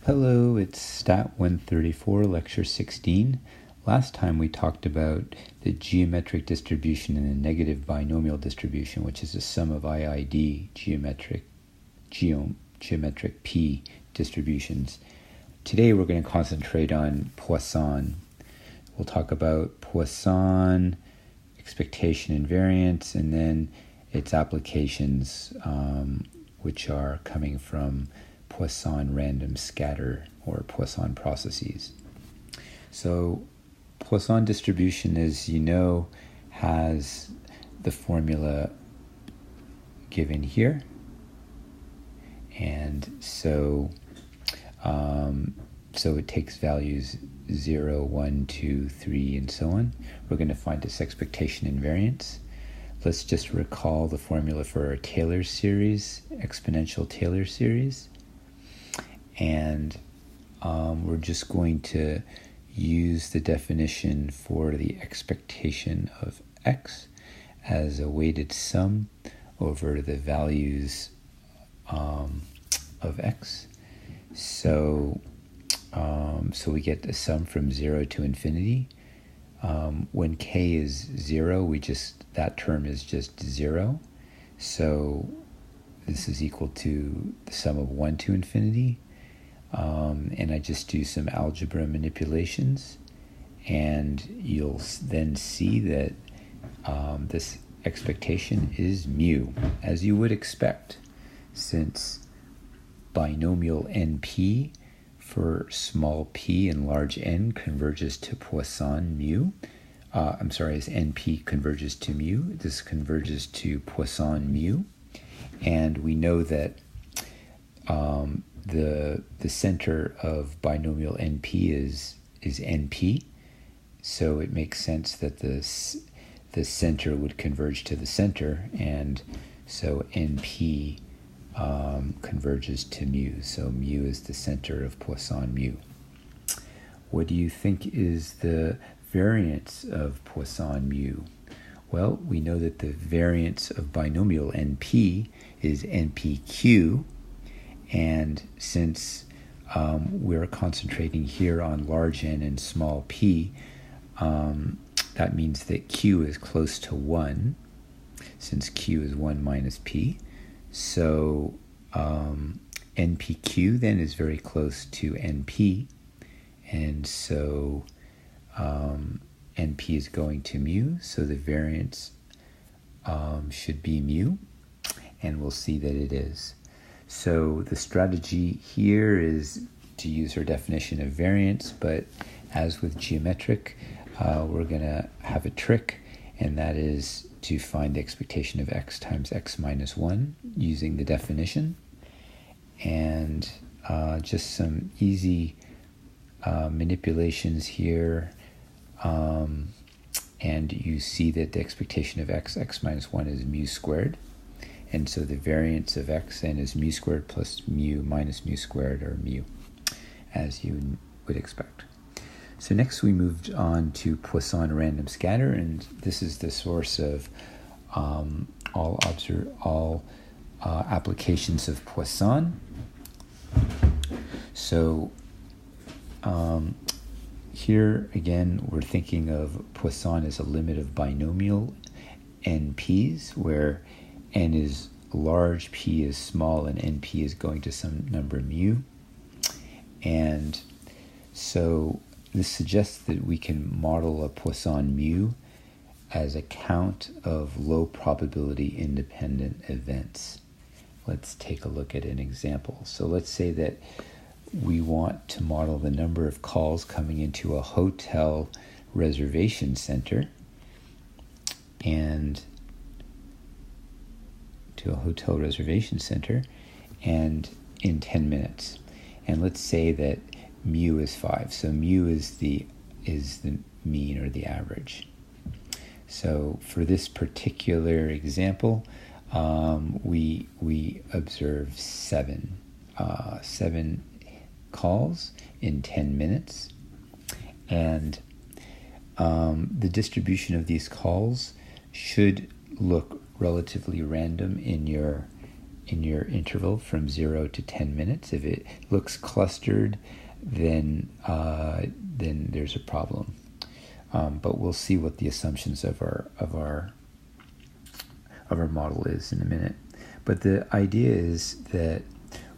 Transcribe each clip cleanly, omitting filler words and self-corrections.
Hello, it's Stat134, Lecture 16. Last time we talked about the geometric distribution and the negative binomial distribution, which is the sum of IID geometric P distributions. Today we're going to concentrate on Poisson. We'll talk about Poisson, expectation and variance, and then its applications, which are coming from Poisson random scatter or Poisson processes. So Poisson distribution, as you know, has the formula given here. And so it takes values 0, 1, 2, 3, and so on. We're going to find its expectation and variance. Let's just recall the formula for our Taylor series, exponential Taylor series. And we're just going to use the definition for the expectation of x as a weighted sum over the values of x. So we get a sum from 0 to infinity. When k is 0, that term is just 0. So this is equal to the sum of 1 to infinity. And I just do some algebra manipulations, and you'll then see that this expectation is mu, as you would expect, since binomial NP for small p and large n converges to Poisson mu. As NP converges to mu, this converges to Poisson mu. And we know that the center of binomial NP is NP, so it makes sense that the center would converge to the center, and so NP converges to mu. So mu is the center of Poisson mu. What do you think is the variance of Poisson mu? Well, we know that the variance of binomial NP is NPQ, and since we're concentrating here on large n and small p, that means that q is close to 1, since q is 1 minus p. So NPQ then is very close to NP, and so NP is going to mu, so the variance should be mu, and we'll see that it is. So the strategy here is to use our definition of variance, but as with geometric, we're going to have a trick, and that is to find the expectation of x times x minus 1 using the definition. And just some easy manipulations here, and you see that the expectation of x minus 1 is mu squared. And so the variance of x then is mu squared plus mu minus mu squared, or mu, as you would expect. So next we moved on to Poisson random scatter, and this is the source of all applications of Poisson. So here again we're thinking of Poisson as a limit of binomial NPs, where n is large, p is small, and np is going to some number mu. And so this suggests that we can model a Poisson mu as a count of low probability independent events. Let's take a look at an example. So let's say that we want to model the number of calls coming into a hotel reservation center, and and in 10 minutes. And let's say that mu is 5. So mu is the mean, or the average. So for this particular example, we observe 7 calls in 10 minutes. And the distribution of these calls should look relatively random in your interval from 0 to 10 minutes. If it looks clustered, then there's a problem. But we'll see what the assumptions of our model is in a minute. But the idea is that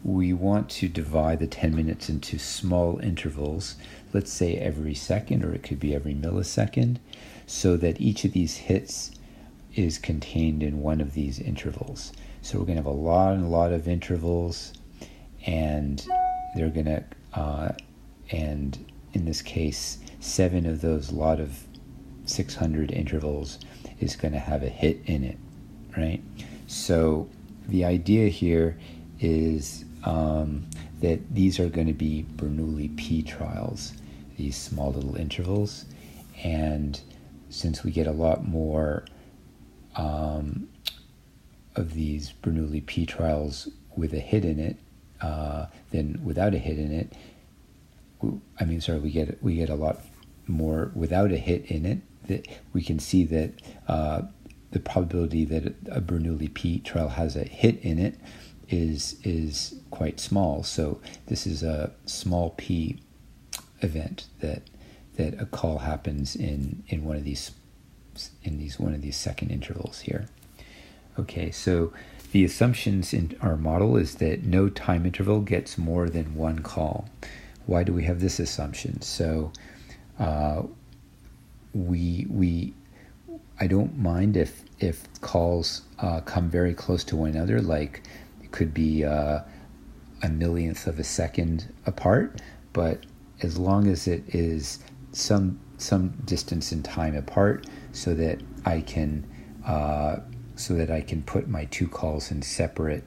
we want to divide the 10 minutes into small intervals, let's say every second, or it could be every millisecond, so that each of these hits is contained in one of these intervals. So we're going to have a lot of intervals, and they're going to, and in this case, 7 of those lot of 600 intervals is going to have a hit in it, right? So the idea here is that these are going to be Bernoulli P trials, these small little intervals, and since we get a lot more of these Bernoulli P trials with a hit in it than without a hit in it, we get a lot more without a hit in it. That we can see that the probability that a Bernoulli P trial has a hit in it is quite small. So this is a small p event that a call happens in one of these second intervals here. Okay, so the assumptions in our model is that no time interval gets more than one call. Why do we have this assumption? So I don't mind if calls come very close to one another, like it could be a millionth of a second apart, but as long as it is some distance in time apart, so that I can put my two calls in separate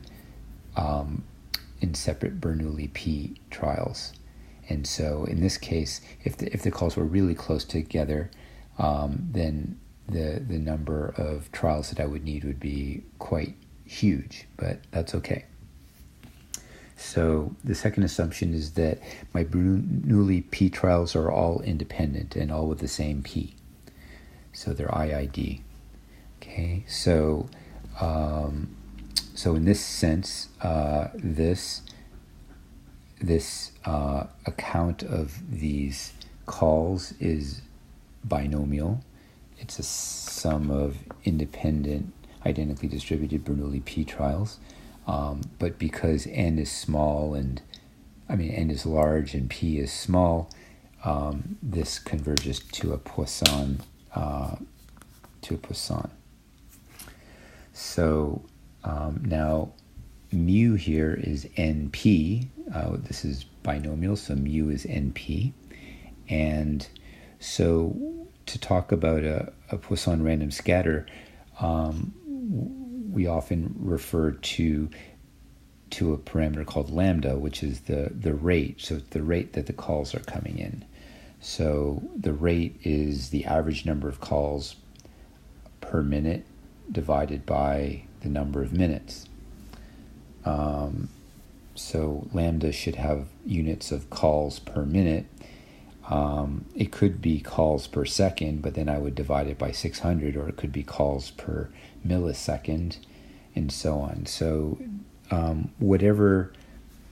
Bernoulli P trials. And so in this case, if the calls were really close together, then the number of trials that I would need would be quite huge, but that's okay. So the second assumption is that my Bernoulli P trials are all independent and all with the same P. So they're IID. Okay, so in this sense, this account of these calls is binomial. It's a sum of independent, identically distributed Bernoulli P trials. But because n is small n is large and p is small, this converges to a Poisson. So now mu here is np. This is binomial, so mu is np. And so to talk about a Poisson random scatter, we often refer to a parameter called lambda, which is the rate. So it's the rate that the calls are coming in. So the rate is the average number of calls per minute divided by the number of minutes. So lambda should have units of calls per minute. It could be calls per second, but then I would divide it by 600, or it could be calls per millisecond, and so on. So whatever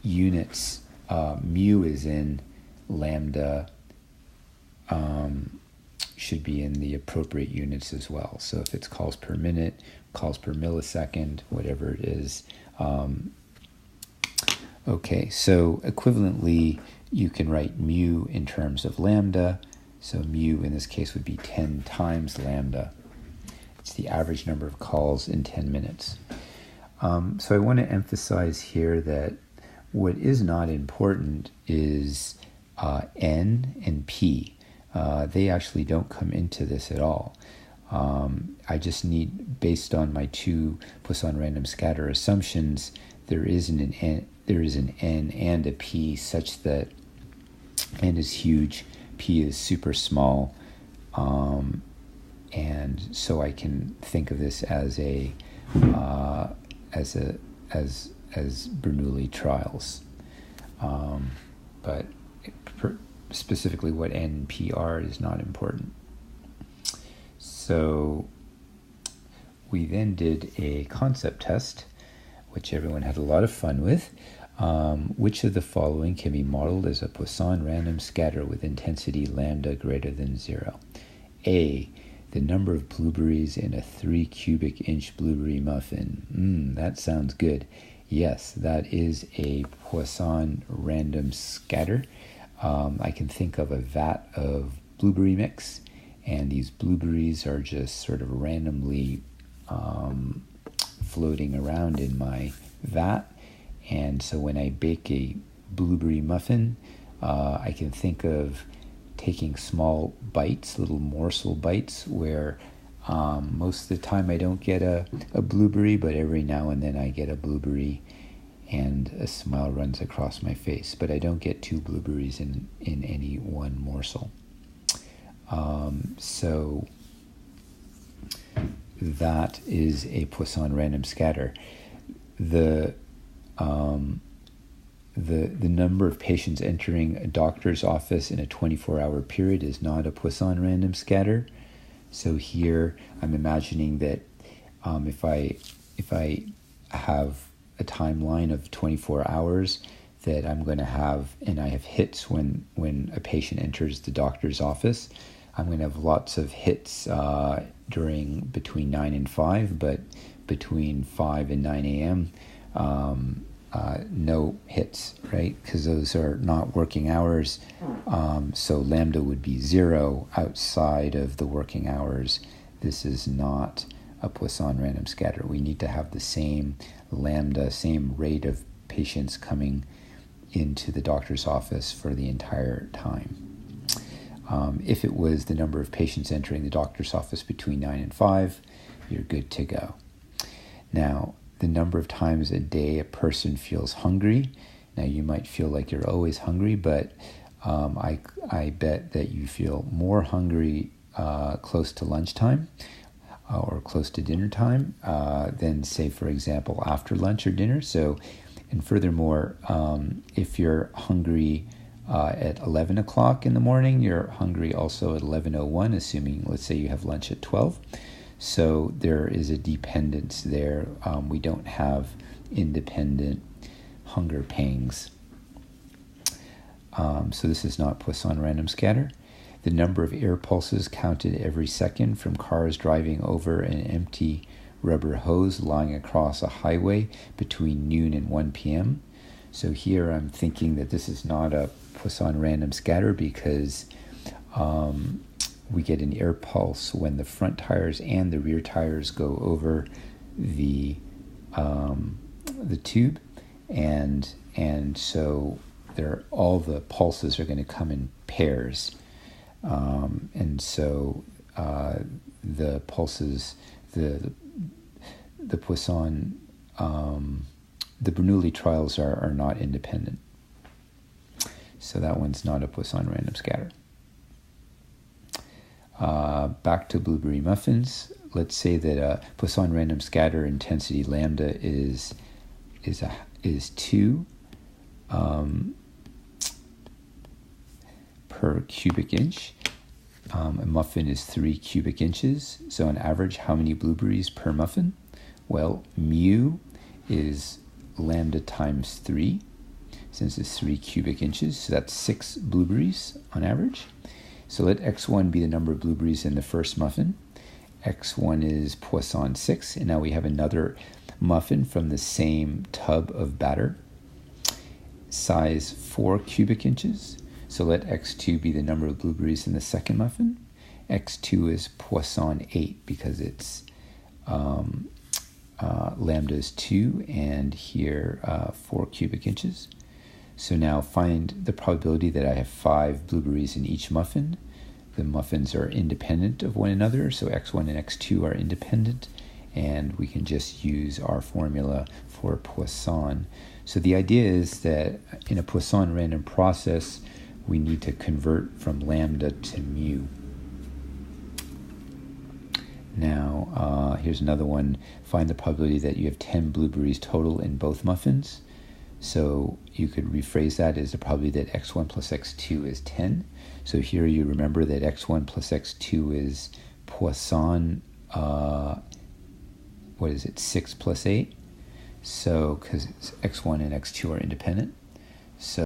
units mu is in, lambda should be in the appropriate units as well. So if it's calls per minute, calls per millisecond, whatever it is. Okay, so equivalently, you can write mu in terms of lambda. So mu in this case would be 10 times lambda. It's the average number of calls in 10 minutes. So I want to emphasize here that what is not important is n and p. They actually don't come into this at all. I just need, based on my two Poisson random scatter assumptions, there is an n and a p such that n is huge, p is super small, and so I can think of this as Bernoulli trials. But specifically what n and p are is not important. So we then did a concept test which everyone had a lot of fun with. Which of the following can be modeled as a Poisson random scatter with intensity lambda greater than 0? A, the number of blueberries in a 3 cubic inch blueberry muffin. That sounds good. Yes, that is a Poisson random scatter. I can think of a vat of blueberry mix, and these blueberries are just sort of randomly floating around in my vat. And so when I bake a blueberry muffin, I can think of taking small bites, little morsel bites, where most of the time I don't get a blueberry, but every now and then I get a blueberry and a smile runs across my face. But I don't get 2 blueberries in any one morsel. So that is a Poisson random scatter. The number of patients entering a doctor's office in a 24-hour period is not a Poisson random scatter. So here I'm imagining that if I have a timeline of 24 hours, that I'm going to have, and I have hits when a patient enters the doctor's office. I'm going to have lots of hits between 9 and 5, but between 5 and 9 a.m., no hits, right? Because those are not working hours. So lambda would be 0 outside of the working hours. This is not a Poisson random scatter. We need to have the same lambda, same rate of patients coming into the doctor's office for the entire time. If it was the number of patients entering the doctor's office between 9 and 5, you're good to go. Now, the number of times a day a person feels hungry. Now, you might feel like you're always hungry, but I bet that you feel more hungry close to lunchtime or close to dinner time than, say, for example, after lunch or dinner. So, and furthermore, if you're hungry at 11 o'clock in the morning, you're hungry also at 11:01, assuming, let's say, you have lunch at 12. So there is a dependence there. We don't have independent hunger pangs. So this is not Poisson random scatter. The number of air pulses counted every second from cars driving over an empty rubber hose lying across a highway between noon and 1 p.m. So here I'm thinking that this is not a Poisson random scatter because we get an air pulse when the front tires and the rear tires go over the tube, and so all the pulses are going to come in pairs, and so the pulses, the Poisson, the Bernoulli trials are not independent. So that one's not a Poisson random scatter. Back to blueberry muffins. Let's say that a Poisson random scatter intensity lambda is 2 per cubic inch. A muffin is 3 cubic inches. So on average, how many blueberries per muffin? Well, mu is lambda times 3, since it's 3 cubic inches. So that's 6 blueberries on average. So let x1 be the number of blueberries in the first muffin. x1 is Poisson 6, and now we have another muffin from the same tub of batter. Size 4 cubic inches. So let x2 be the number of blueberries in the second muffin. x2 is Poisson 8 because it's lambda is 2, and here 4 cubic inches. So now find the probability that I have 5 blueberries in each muffin. The muffins are independent of one another, so x1 and x2 are independent, and we can just use our formula for Poisson. So the idea is that in a Poisson random process, we need to convert from lambda to mu. Now, here's another one. Find the probability that you have 10 blueberries total in both muffins. So you could rephrase that as the probability that x1 plus x2 is 10. So here you remember that x1 plus x2 is Poisson, 6 plus 8. So, because x1 and x2 are independent. So